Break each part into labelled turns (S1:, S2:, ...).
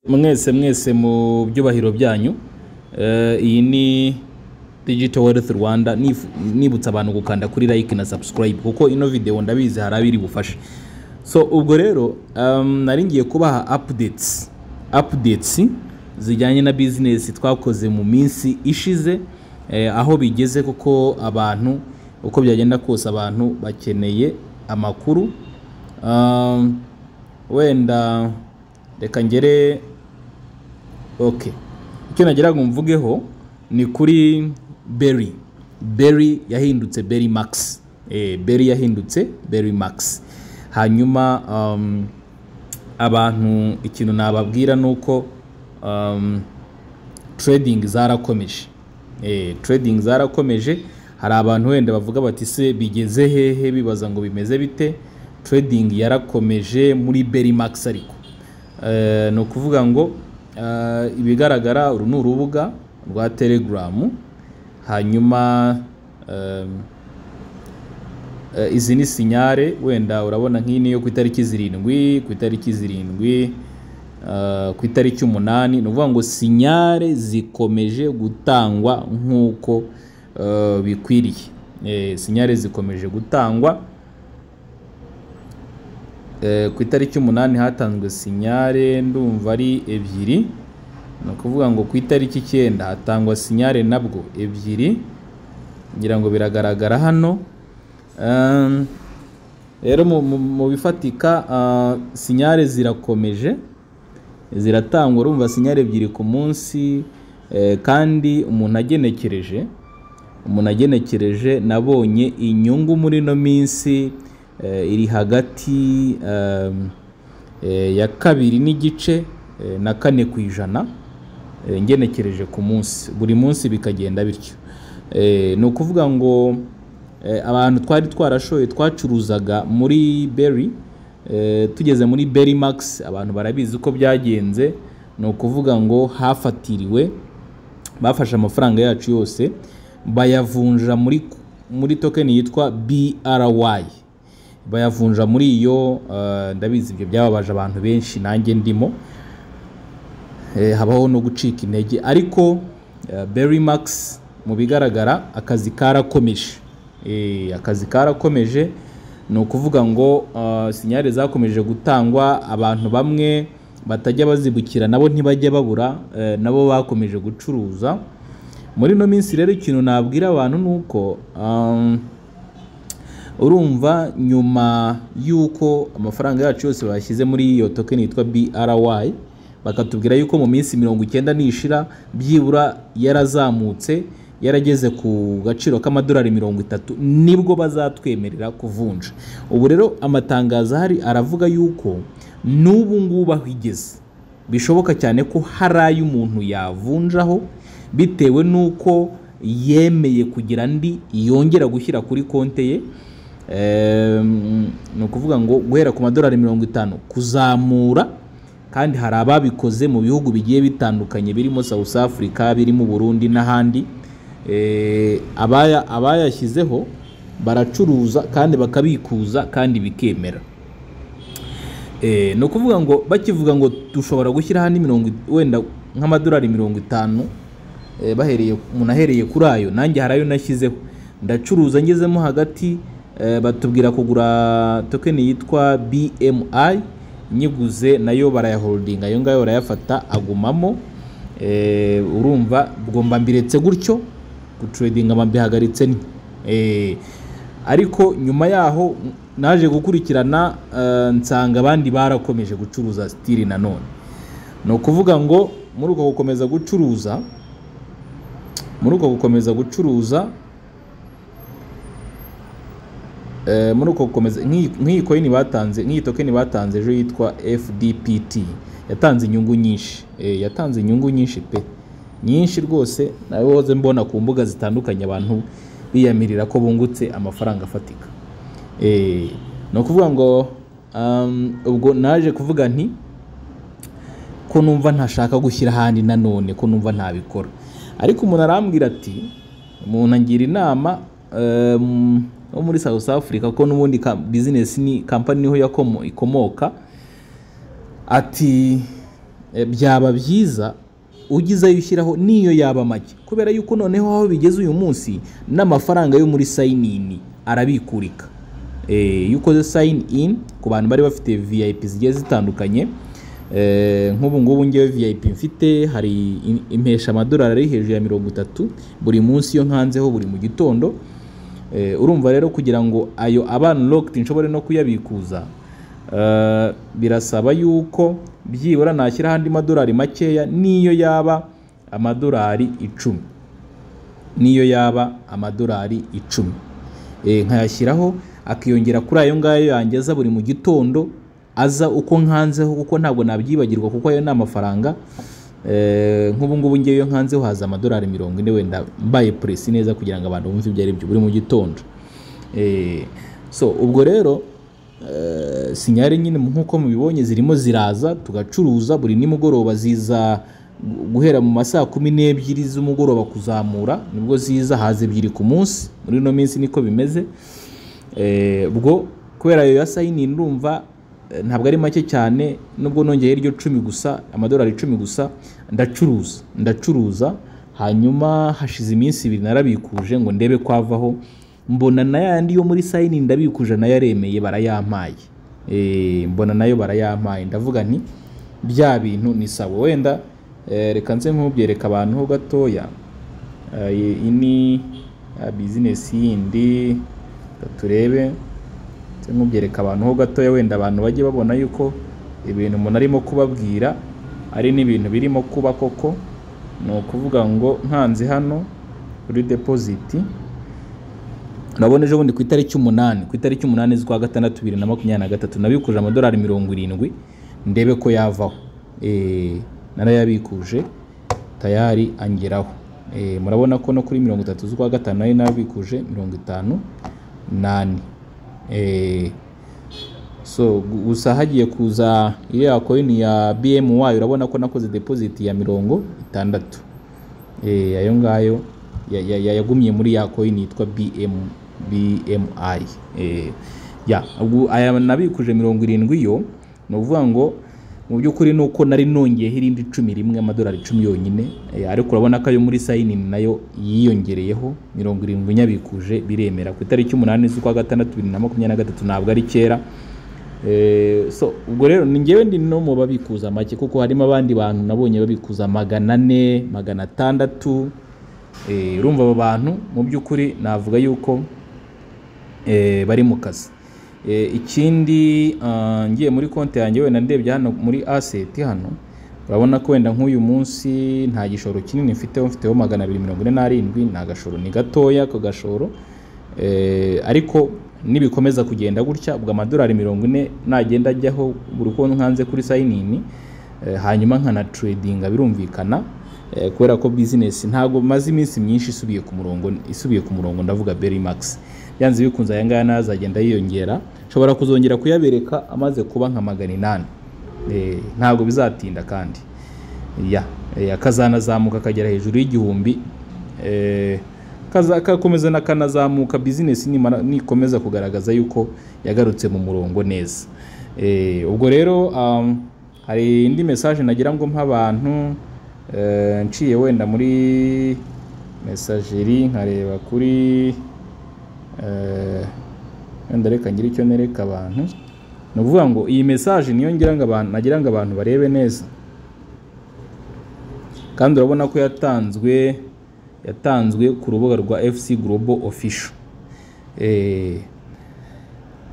S1: mwese mu byubahiro byanyu. Iyi ni Digital Wealth Rwanda, nibutsa abantu gukanda kuri like na subscribe kuko ino video ndabizi harabiri bufashe. So ubwo rero nari ngiye kubaha updates zijyanye na business twakoze mu minsi ishize, aho bigeze kuko abantu uko byagenda kose abantu bakeneye amakuru. Wenda reka ngere icyo nagira ngo mvugeho ni kuri Berry yahindutse Berry Max. Berry yahindutse Berry Max. Hanyuma abantu ikintu nababwira nuko trading zarakomeje. Trading zarakomeje. Hari abantu wenda bavuga bati se bigeze hehe, bibaza ngo bimeze bite. Trading yarakomeje muri Berry Max ariko no kuvuga ngo ibigaragara uru ni urubuga rwa Telegram. Hanyuma izi ni sinyare, wenda urabona nk'ini yo ku itariki 7, ku itariki 7, ku itariki 8. Ni ukuvuga ngo sinyare zikomeje gutangwa nk'uko bikwiriye. Sinyare zikomeje gutangwa. Ku itariki 8 hatanzwe sinyare ndumva ari 2. No kuvuga ngo ku itariki 9 hatangwa sinyare nabwo 2. Ngira ngo biragaragara hano. Rero mu bifatika sinyare zirakomeje ziratangwa, urumva sinyare 2 ku munsi. Kandi umuntu agenekereje nabonye inyungu muri no minsi iri hagati ya 2.5 na 4%, ngenekereje ku munsi. Buri munsi bikagenda bityo. No kuvuga ngo abantu twari twarashoye twacuruzaga muri Berry, tugeze muri Berry Max abantu barabizi uko byagenze. No kuvuga ngo hafatiriwe, bafashe amafaranga yacu yose bayavunja muri token yitwa BRY. Bayavunja muri iyo, ndabizi ibyo byababaje abantu benshi, nanjye ndimo. Habaho no gucika intege, ariko Berry Max mu bigaragara akazi karakomeje. Akazi karakomeje. No kuvuga ngo sinyare zakomeje gutangwa, abantu bamwe batajya bazibukira nabo ntibajya babura, nabo bakomeje gucuruza muri no minsi. Rero ikintu nabwira abantu nuko urumva nyuma yuko amafaranga yacu yose bashyize muri iyo token yitwa BRY, bakatubwira yuko mu minsi 90 nishira byibura yarazamutse, yarageze ku gaciro k'amadolari 30, nibwo bazatwemerera kuvunja. Ubu rero amatangazo hari aravuga yuko n'ubu ngubu ahigeze bishoboka cyane ko hari umuntu yavunjaho bitewe nuko yemeye kugira ndi yongera gushyira kuri konte ye. No kuvuga ngo guhera ku madolari 50 kuzamura, kandi hari ababikoze mu bihugu bigiye bitandukanye birimo South Africa, birimo Burundi n'ahandi. Abayashyizeho baracuruza kandi bakabikuza kandi bikemera. No kuvuga ngo bakivuga ngo dushobora gushyira handi 70, wenda nk'amadolari 50, bahereye umuntu ahereye kuri ayo, nanjye harayo nashyizeho ndacuruza ngezemo hagati. Batubwira kugura token yitwa BMI, nyiguze nayo barayaholdinga, ayo ngayo barayafata agumamo. Urumva bugomba mbiretse gutyo gutradinga mabihagaritse ni. Ariko nyuma yaho naje gukurikirana nsanga abandi barakomeje gucuruza stili nanone. No kuvuga ngo muri uko gukomeza gucuruza nk'iyi coin batanze, nk'iyi token batanze ejo yitwa FDPT, yatanze inyungu nyinshi. Yatanze inyungu nyinshi pe, nyinshi rwose. Nawe woze mbona ku mbuga zitandukanye abantu biyamirira ko bungutse amafaranga afatika. No kuvuga ngo ubwo naje kuvuga nti ko numva ntashaka gushyira handi nanone, ko numva ntabikora. Ariko umuntu arambwira ati, umuntu angira inama wo muri South Africa ko n'ubundi business ni company niho ikomoka, ati byaba byiza ugize ayo ushyiraho niyo yaba make, kubera yuko noneho aho bigeze uyu munsi n'amafaranga yo muri sign in arabikurika. Yuko sign in ku bantu bari bafite VIP zigiye zitandukanye, nk'ubu ngubu ngewe VIP mfite hari impesha amadolari ari hejuru ya 30 buri munsi yo nkanzeho buri mu gitondo. Urumva rero kugira ngo ayo unlocked nshobore no kuyabikuza, birasaba yuko byibura nashyira handi madolari makeya niyo yaba amadolari 10, niyo yaba amadolari 10, nkayashyiraho akiyongera kuri ayo ngayo yangeza buri mu gitondo aza uko nkanzeho, kuko ntabwo nabyibagirwa kuko ayo ni amafaranga. Nk'ubu ngubu ngewe nkanzeho haza amadolari 40 wenda mbaye presi neza kugira ngo abantu bumve ibyo ari byo buri mu gitondo. So ubwo rero sinyari nyine nk'uko mubibonye zirimo ziraza tugacuruza buri nimugoroba, ziza guhera mu masaha 12 z'umugoroba kuzamura nibwo ziza, haza 2 ku munsi. Muri no minsi niko bimeze. Ubwo kubera yo yasayini ndumva ntabwo ari make cyane, nubwo nongeye iryo 10 gusa, amadolari 10 gusa ndacuruza. Hanyuma hashize iminsi 2 narabikuje ngo ndebe kwavaho, mbona na yandi yo muri sign ndabikuje nayo yaremeye barayampaye. Mbona nayo barayampaye, ndavuga nti bya bintu ni sawa. Wenda reka nze nkubyereka abantu ho gatoya ini business yindi turebe, nze nkubyereka abantu ho gatoya wenda abantu bajye babona yuko ibintu umuntu arimo kubabwira ari n'ibintu birimo kuba koko. No kuvuga ngo nkanze hano kuri deposit, nabone ejo bundi ku itariki 8 z'ukwa gatandatu 2023 nabikuje amadolari 70 ndebe ko yavaho. Narayabikuje tayari angeraho. Murabona ko no kuri 30 z'ukwa gatanu nari nabikuje 58. So gusa hagiye kuza iriya coin ya BMY, urabona ko nakoze deposit ya 60. Ayo ngayo yagumye muri ya coin yitwa BMI. Aya nabikuje 70 yo, no kuvuga ngo mu byukuri nuko nari nongeyeho irindi 11 amadolari 10 yonyine. Ariko urabona ko ayo muri sign in nayo yiyongereyeho 70 nyabikuje biremera ku itariki 8 z'ukwa gatandatu 2023, ntabwo ari kera. So ubwo rero ni ngewe ndi no mu babikuza make, kuko harimo abandi bantu nabonye babikuza 400 600. Urumva abo bantu mu byukuri navuga yuko bari mu kazi. Ikindi ngiye muri konti yanjye wenda ndebye hano muri asset hano, urabona ko wenda nk'uyu munsi nta gishoro kinini mfiteho 247, nta gashoro ni gatoya ko gashoro. Ariko nibikomeza kugenda gutya ubwo amadolari 40 nagenda ajyaho buri ko nkanze kuri sign in, hanyuma nkana trading birumvikana. Kubera ko business ntago maze iminsi myinshi isubiye ku murongo ndavuga Berry Max, yanze bikunza aya ngaya nazagenda yiyongera, nshobora kuzongera kuyabereka amaze kuba nka 800. Ntago bizatinda kandi akazanazamuka kagera hejuru y'igihumbi. Kazakomeza nakanazamuka business nikomeza kugaragaza yuko yagarutse mu murongo neza. Ubwo rero hari indi message nagira ngo mpabantu, nciye wenda muri messagerie nkareba kuri wenda reka ngira icyo nereka abantu. No kuvuga ngo iyi message niyo ngira ngo abantu barebe neza, kandi urabona ko yatanzwe ku rubuga rwa FC Global Official.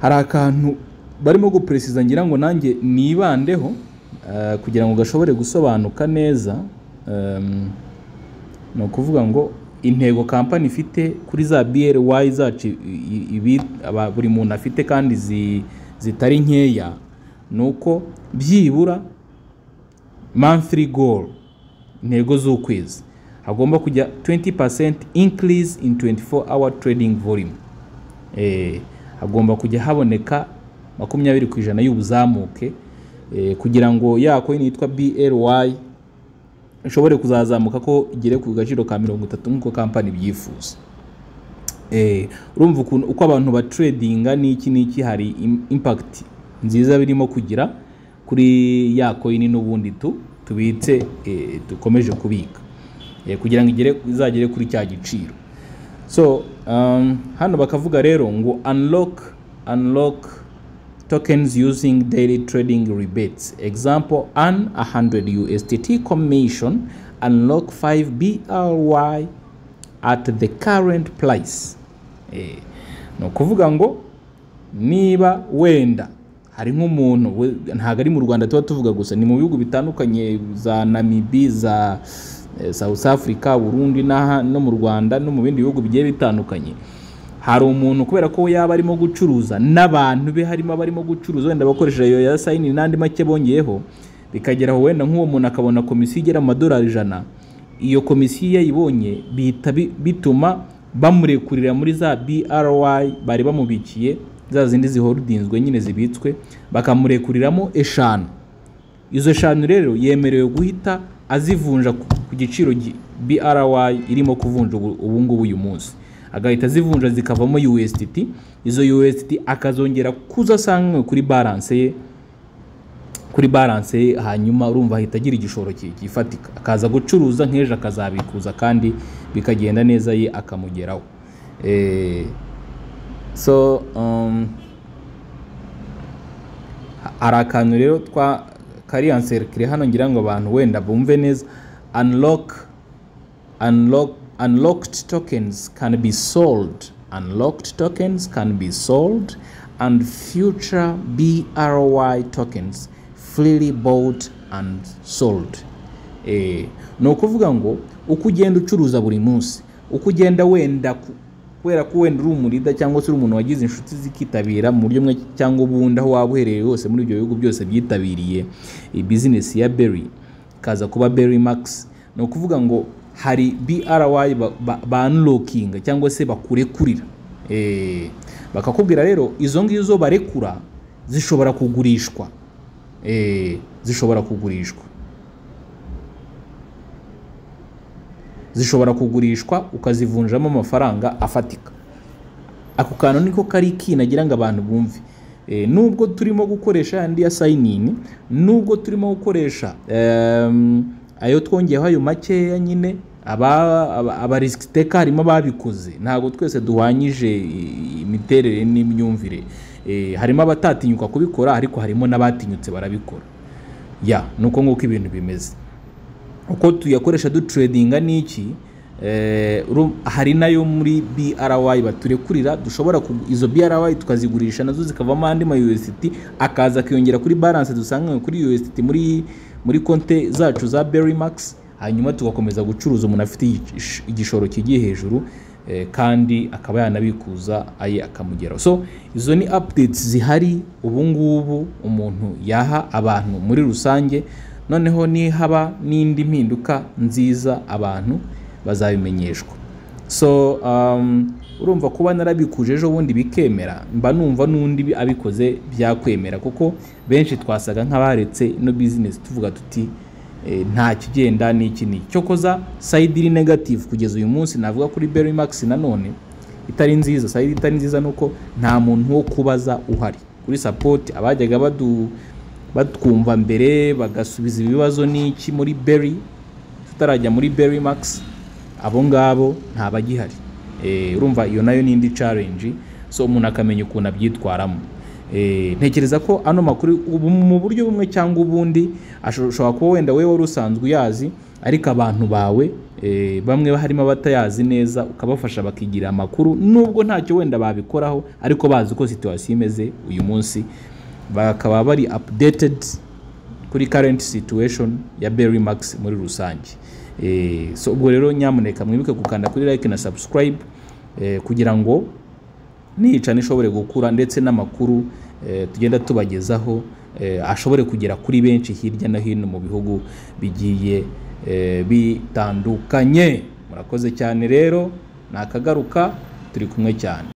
S1: Hari akantu barimo gupresiza ngira ngo nanjye nibandeho kugira ngo gashobore gusobanuka neza. No kuvuga ngo intego company ifite kuri za BRY zacu buri muntu afite kandi zitari nkeya, nuko byibura monthly goal, intego z'ukwezi, hagomba kujya 20% increase in 24-hour trading volume. Hagomba kujya haboneka 20% y'ubuzamuke, kugira ngo ya coin yitwa BRY ishobore kuzazamuka ko igere ku gaciro ka 30 nkuko company byifuza. Urumva uko abantu ba tradinga n'iki hari impact nziza birimo kugira kuri ya coin n'ubundi tubitse dukomeje kubika kugira ngo izagere kuri cya giciro. So hano bakavuga rero ngo unlock tokens using daily trading rebates. Example, earn 100 USDT commission, unlock 5 BRY at the current price. No kuvuga ngo niba wenda hari nk'umuntu ntago ari mu Rwanda tuba tuvuga gusa, ni mu bihugu bitandukanye za Namibia, za South Africa, Burundi no mu Rwanda no mu bindi bihugu bigiye bitandukanye. Hari umuntu kubera ko yaba arimo gucuruza n'abantu be harimo barimo gucuruza wenda bakoresha iyo ya sign n'andi make bongeyeho, bikageraho wenda nk'uwo muntu akabona komisiyo igera mu $100, iyo komisiyo yayibonye bituma bamurekurira muri za BRY bari bamubikiye, za zindi ziholdinzwe nyine zibitswe, bakamurekuriramo 5. Izo 5 rero yemerewe guhita azivunja ku giciro BRY irimo kuvunja ubu ngubu uyu munsi, agahita zivunja zikavamo USDT. Izo USDT akazongera kuzasangwe kuri balance ye, hanyuma urumva ahita agira igishoro kifatika, akaza gucuruza nk'ejo akazabikuza kandi bikagenda neza ye akamugeraho. So hari akantu rero kari encercle hano ngira ngo abantu wenda bumve neza. Unlocked tokens can be sold. Unlocked tokens can be sold and future BRY tokens freely bought and sold. No kuvuga ngo uko ugenda ucuruza buri munsi, uko ugenda wenda kubera ko wenda uri umurida cyangwa se uri umuntu wagize inshuti zikitabira mu buryo mwe cyangwa ubundi aho wabuhereye hose muri ibyo bihugu byose byitabiriye business ya Berry kaza kuba Berry Max. No kuvuga ngo hari BRY ba unlocking cyangwa se bakurekurira, bakakubwira rero izo ngizo barekura zishobora kugurishwa, zishobora kugurishwa ukazivunjamo amafaranga afatika. Ako kantu niko kari kinagira ngo abantu bumve. Nubwo turimo gukoresha andi ya sign-in, nubwo turimo gukoresha ayo twongeyeho ayo makeya nyine, aba risk taker harimo babikoze, ntago twese duhwanyije imiterere n'imyumvire. Harimo abatatinyuka kubikora ariko harimo n'abatinyutse barabikora. Nuko nguko ibintu bimeze. Uko tuyakoresha du tradinga niki, hari nayo muri BRY baturekurira, dushobora izo BRY tukazigurisha nazo zikavamo andi ma USDT akaza kiyongera kuri balance dusanga kuri USDT muri konte zacu za Berry Max, hanyuma tugakomeza gucuruza umuntu afite igishoro kigiye hejuru kandi akaba yanabikuza aye akamugeraho. So izo ni updates zihari ubu ngubu umuntu yaha abantu muri rusange. Noneho ni haba n'indi mpinduka nziza abantu bazabimenyeshwa. So urumva kuba narabikuje ejo bundi bikemera, mba numva n'undi abikoze byakwemera, kuko benshi twasaga nk'abaretse no business tuvuga tuti nta kigenda n'iki ni cyo koza. Side iri negative kugeza uyu munsi navuga kuri Berry Max nanone itari nziza. Side itari nziza nuko nta muntu wo kubaza uhari kuri support. Abajyaga batwumva mbere bagasubiza ibibazo n'iki muri Berry, tutarajya muri Berry Max, abo ngabo nta bagihari. Urumva iyo nayo n'indi challenge, so umuntu akamenya ukuntu abyitwaramo. Ntekereza ko ano makuru mu buryo bumwe cyangwa ubundi ashobora kuba wenda wewe wari usanzwe uyazi, ariko abantu bawe bamwe harimo batayazi neza, ukabafasha bakigira amakuru nubwo ntacyo wenda babikoraho, ariko bazi uko situation imeze uyu munsi, bakaba bari updated kuri current situation ya Berry Max muri rusange. So ubwo rero nyamuneka mwibuke gukanda kuri like na subscribe kugira ngo nica nishobore gukura, ndetse n'amakuru tugenda tubagezaho ashobore kugera kuri benshi hirya no hino mu bihugu bigiye bitandukanye. Murakoze cyane rero, nakagaruka turi kumwe cyane.